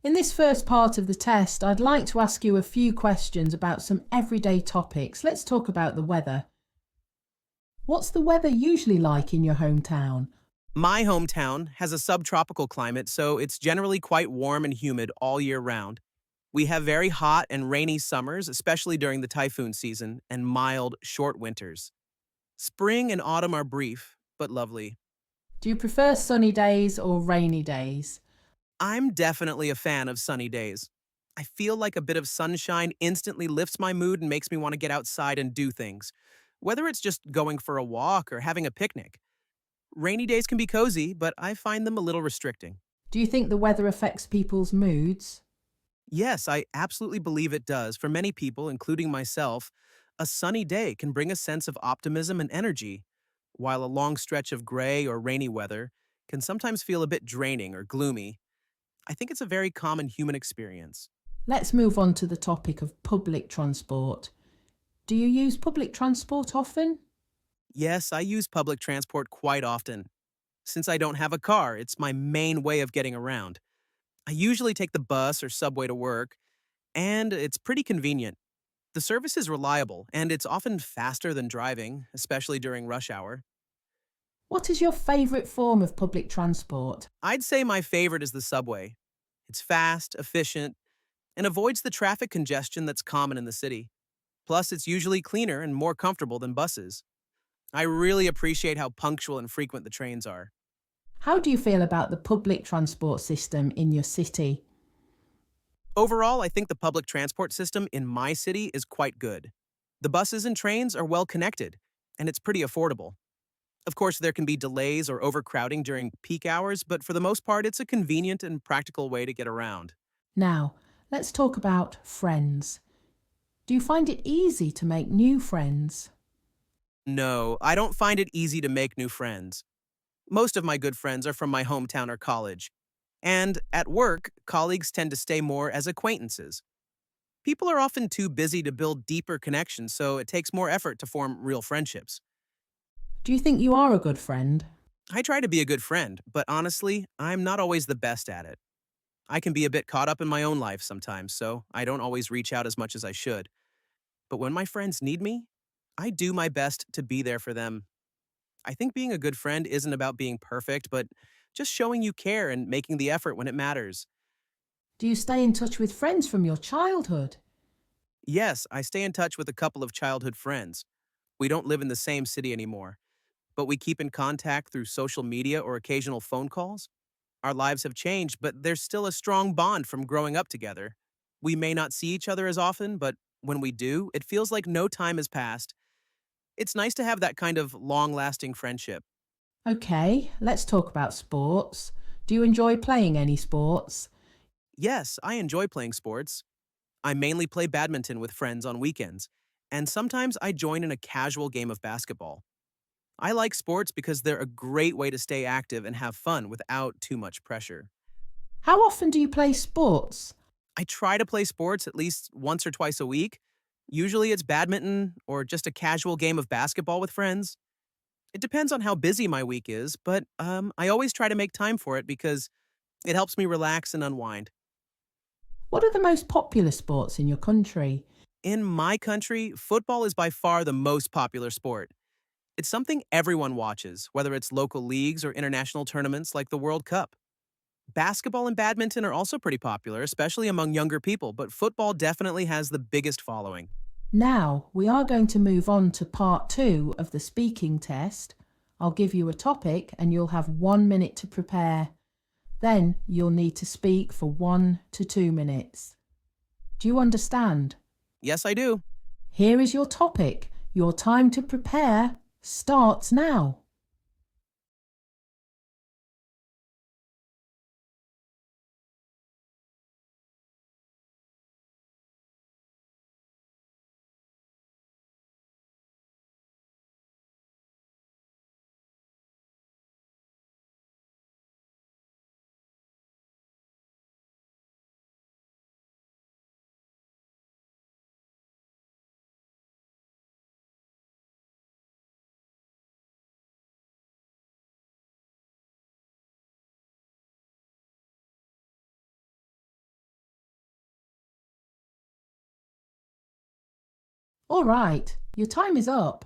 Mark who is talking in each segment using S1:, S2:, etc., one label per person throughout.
S1: In this first part of the test, I'd like to ask you a few questions about some everyday topics. Let's talk about the weather. What's the weather usually like in your hometown?
S2: My hometown has a subtropical climate, so it's generally quite warm and humid all year round. We have very hot and rainy summers, especially during the typhoon season, and mild, short winters. Spring and autumn are brief, but lovely.
S1: Do you prefer sunny days or rainy days?
S2: I'm definitely a fan of sunny days. I feel like a bit of sunshine instantly lifts my mood and makes me want to get outside and do things, whether it's just going for a walk or having a picnic. Rainy days can be cozy, but I find them a little restricting.
S1: Do you think the weather affects people's moods?
S2: Yes, I absolutely believe it does. For many people, including myself, a sunny day can bring a sense of optimism and energy, while a long stretch of gray or rainy weather can sometimes feel a bit draining or gloomy. I think it's a very common human experience.
S1: Let's move on to the topic of public transport. Do you use public transport often?
S2: Yes, I use public transport quite often. Since I don't have a car, it's my main way of getting around. I usually take the bus or subway to work, and it's pretty convenient. The service is reliable, and it's often faster than driving, especially during rush hour.
S1: What is your favourite form of public transport?
S2: I'd say my favorite is the subway. It's fast, efficient, and avoids the traffic congestion that's common in the city. Plus, it's usually cleaner and more comfortable than buses. I really appreciate how punctual and frequent the trains are.
S1: How do you feel about the public transport system in your city?
S2: Overall, I think the public transport system in my city is quite good. The buses and trains are well connected, and it's pretty affordable. Of course, there can be delays or overcrowding during peak hours, but for the most part, it's a convenient and practical way to get around.
S1: Now, let's talk about friends. Do you find it easy to make new friends?
S2: No, I don't find it easy to make new friends. Most of my good friends are from my hometown or college. And at work, colleagues tend to stay more as acquaintances. People are often too busy to build deeper connections, so it takes more effort to form real friendships.
S1: Do you think you are a good friend?
S2: I try to be a good friend, but honestly, I'm not always the best at it. I can be a bit caught up in my own life sometimes, so I don't always reach out as much as I should. But when my friends need me, I do my best to be there for them. I think being a good friend isn't about being perfect, but just showing you care and making the effort when it matters.
S1: Do you stay in touch with friends from your childhood?
S2: Yes, I stay in touch with a couple of childhood friends. We don't live in the same city anymore, but we keep in contact through social media or occasional phone calls. Our lives have changed, but there's still a strong bond from growing up together. We may not see each other as often, but when we do, it feels like no time has passed. It's nice to have that kind of long lasting friendship.
S1: Okay, let's talk about sports. Do you enjoy playing any sports?
S2: Yes, I enjoy playing sports. I mainly play badminton with friends on weekends, and sometimes I join in a casual game of basketball. I like sports because they're a great way to stay active and have fun without too much pressure.
S1: How often do you play sports?
S2: I try to play sports at least once or twice a week. Usually it's badminton or just a casual game of basketball with friends. It depends on how busy my week is, but I always try to make time for it because it helps me relax and unwind.
S1: What are the most popular sports in your country?
S2: In my country, football is by far the most popular sport. It's something everyone watches, whether it's local leagues or international tournaments like the World Cup. Basketball and badminton are also pretty popular, especially among younger people, but football definitely has the biggest following.
S1: Now, we are going to move on to part two of the speaking test. I'll give you a topic and you'll have 1 minute to prepare. Then you'll need to speak for 1 to 2 minutes. Do you understand?
S2: Yes, I do.
S1: Here is your topic. Your time to prepare starts now. All right, your time is up.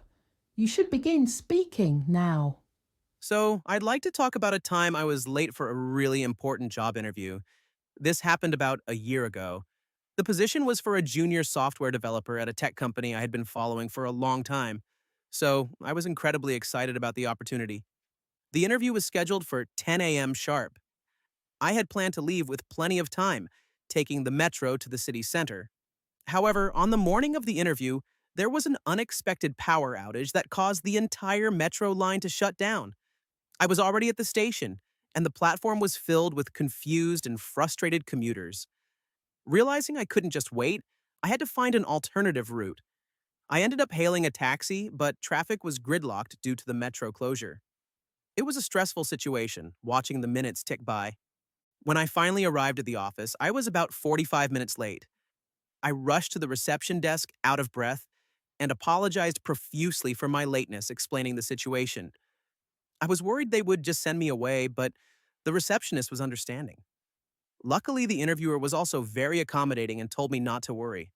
S1: You should begin speaking now.
S2: So, I'd like to talk about a time I was late for a really important job interview. This happened about a year ago. The position was for a junior software developer at a tech company I had been following for a long time. So, I was incredibly excited about the opportunity. The interview was scheduled for 10 a.m. sharp. I had planned to leave with plenty of time, taking the metro to the city center. However, on the morning of the interview, there was an unexpected power outage that caused the entire metro line to shut down. I was already at the station, and the platform was filled with confused and frustrated commuters. Realizing I couldn't just wait, I had to find an alternative route. I ended up hailing a taxi, but traffic was gridlocked due to the metro closure. It was a stressful situation, watching the minutes tick by. When I finally arrived at the office, I was about 45 minutes late. I rushed to the reception desk, out of breath, and apologized profusely for my lateness, explaining the situation. I was worried they would just send me away, but the receptionist was understanding. Luckily, the interviewer was also very accommodating and told me not to worry.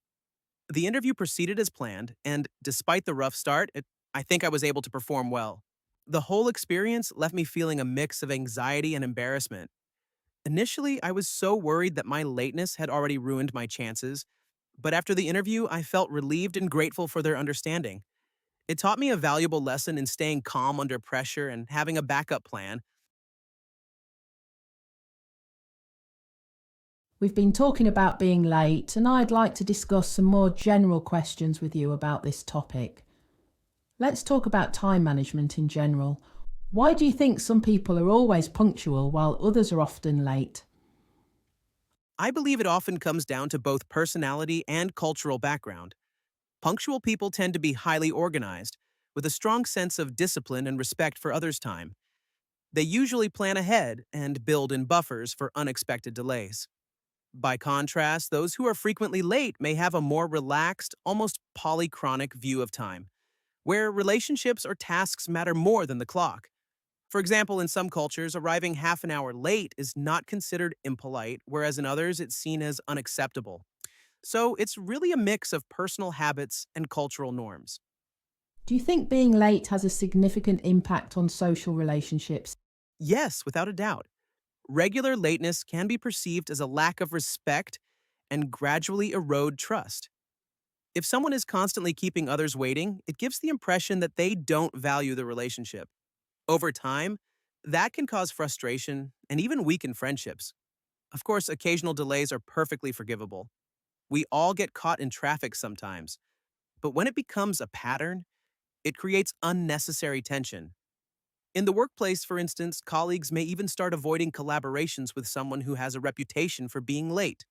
S2: The interview proceeded as planned, and despite the rough start, I think I was able to perform well. The whole experience left me feeling a mix of anxiety and embarrassment. Initially, I was so worried that my lateness had already ruined my chances, but after the interview, I felt relieved and grateful for their understanding. It taught me a valuable lesson in staying calm under pressure and having a backup plan.
S1: We've been talking about being late, and I'd like to discuss some more general questions with you about this topic. Let's talk about time management in general. Why do you think some people are always punctual while others are often late?
S2: I believe it often comes down to both personality and cultural background. Punctual people tend to be highly organized, with a strong sense of discipline and respect for others' time. They usually plan ahead and build in buffers for unexpected delays. By contrast, those who are frequently late may have a more relaxed, almost polychronic view of time, where relationships or tasks matter more than the clock. For example, in some cultures, arriving half an hour late is not considered impolite, whereas in others, it's seen as unacceptable. So it's really a mix of personal habits and cultural norms.
S1: Do you think being late has a significant impact on social relationships?
S2: Yes, without a doubt. Regular lateness can be perceived as a lack of respect and gradually erode trust. If someone is constantly keeping others waiting, it gives the impression that they don't value the relationship. Over time, that can cause frustration and even weaken friendships. Of course, occasional delays are perfectly forgivable. We all get caught in traffic sometimes, but when it becomes a pattern, it creates unnecessary tension. In the workplace, for instance, colleagues may even start avoiding collaborations with someone who has a reputation for being late.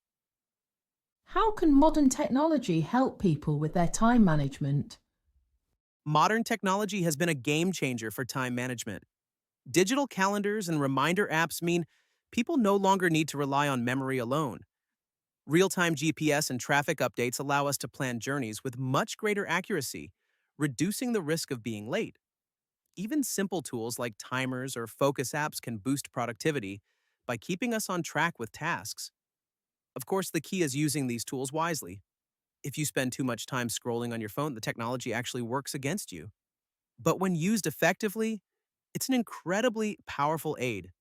S1: How can modern technology help people with their time management?
S2: Modern technology has been a game changer for time management. Digital calendars and reminder apps mean people no longer need to rely on memory alone. Real time GPS and traffic updates allow us to plan journeys with much greater accuracy, reducing the risk of being late. Even simple tools like timers or focus apps can boost productivity by keeping us on track with tasks. Of course, the key is using these tools wisely. If you spend too much time scrolling on your phone, the technology actually works against you. But when used effectively, it's an incredibly powerful aid.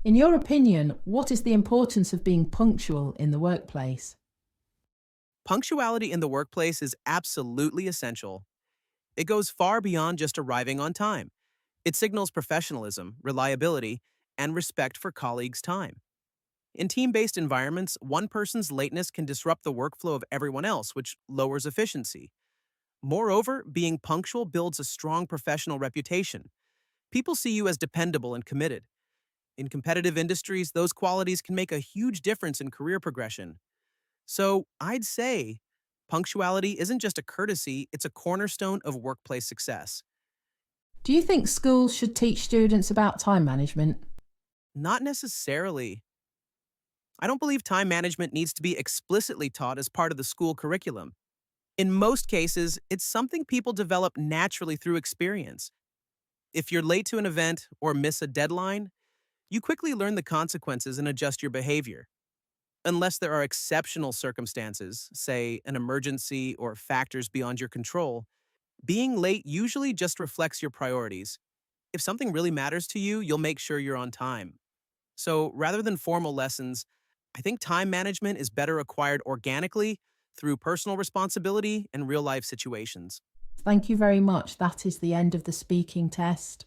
S1: In your opinion, what is the importance of being punctual in the workplace?
S2: Punctuality in the workplace is absolutely essential. It goes far beyond just arriving on time. It signals professionalism, reliability, and respect for colleagues' time. In team based environments, one person's lateness can disrupt the workflow of everyone else, which lowers efficiency. Moreover, being punctual builds a strong professional reputation. People see you as dependable and committed. In competitive industries, those qualities can make a huge difference in career progression. So, I'd say punctuality isn't just a courtesy, it's a cornerstone of workplace success.
S1: Do you think schools should teach students about time management?
S2: Not necessarily. I don't believe time management needs to be explicitly taught as part of the school curriculum. In most cases, it's something people develop naturally through experience. If you're late to an event or miss a deadline, you quickly learn the consequences and adjust your behavior. Unless there are exceptional circumstances, say an emergency or factors beyond your control, being late usually just reflects your priorities. If something really matters to you, you'll make sure you're on time. So rather than formal lessons, I think time management is better acquired organically through personal responsibility and real life situations.
S1: Thank you very much. That is the end of the speaking test.